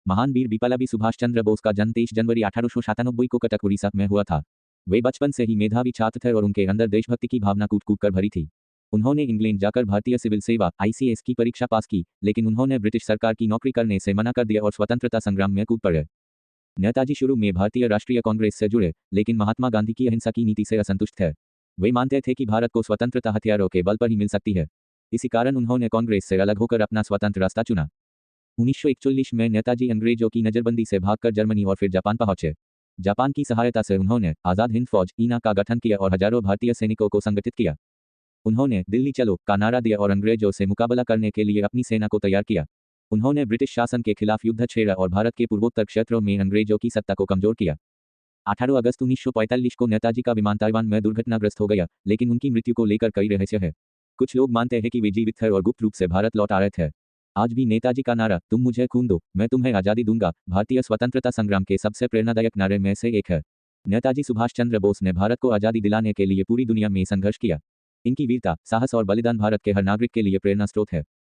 महान वीर विप्लवी सुभाष चंद्र बोस का जन्म 23 जनवरी 1897 को कटक उड़ीसा में हुआ था। वे बचपन से ही मेधावी छात्र थे और उनके अंदर देशभक्ति की भावना कूट-कूट कर भरी थी। उन्होंने इंग्लैंड जाकर भारतीय सिविल सेवा (ICS) की परीक्षा पास की, लेकिन उन्होंने ब्रिटिश सरकार की नौकरी करने से मना कर दिया और स्वतंत्रता संग्राम में कूद पड़े। नेताजी शुरू में भारतीय राष्ट्रीय कांग्रेस से जुड़े, लेकिन महात्मा गांधी की अहिंसा की नीति से असंतुष्ट थे। वे मानते थे कि भारत को स्वतंत्रता हथियारों के बल पर ही मिल सकती है। इसी कारण उन्होंने कांग्रेस से अलग होकर अपना स्वतंत्र रास्ता चुना। 1941 में नेताजी अंग्रेजों की नजरबंदी से भागकर जर्मनी और फिर जापान पहुंचे। जापान की सहायता से उन्होंने आज़ाद हिंद फौज (INA) का गठन किया और हजारों भारतीय सैनिकों को संगठित किया। उन्होंने दिल्ली चलो का नारा दिया और अंग्रेजों से मुकाबला करने के लिए अपनी सेना को तैयार किया। उन्होंने ब्रिटिश शासन के खिलाफ युद्ध छेड़ा और भारत के पूर्वोत्तर क्षेत्रों में अंग्रेजों की सत्ता को कमजोर किया। 18 अगस्त 1945 को नेताजी का विमान ताइवान में दुर्घटनाग्रस्त हो गया, लेकिन उनकी मृत्यु को लेकर कई रहस्य है। कुछ लोग मानते हैं कि वे जीवित थे और गुप्त रूप से भारत लौट आ रहे थे। आज भी नेताजी का नारा "तुम मुझे खून दो, मैं तुम्हें आज़ादी दूंगा" भारतीय स्वतंत्रता संग्राम के सबसे प्रेरणादायक नारे में से एक है। नेताजी सुभाष चंद्र बोस ने भारत को आज़ादी दिलाने के लिए पूरी दुनिया में संघर्ष किया। इनकी वीरता, साहस और बलिदान भारत के हर नागरिक के लिए प्रेरणा स्रोत है।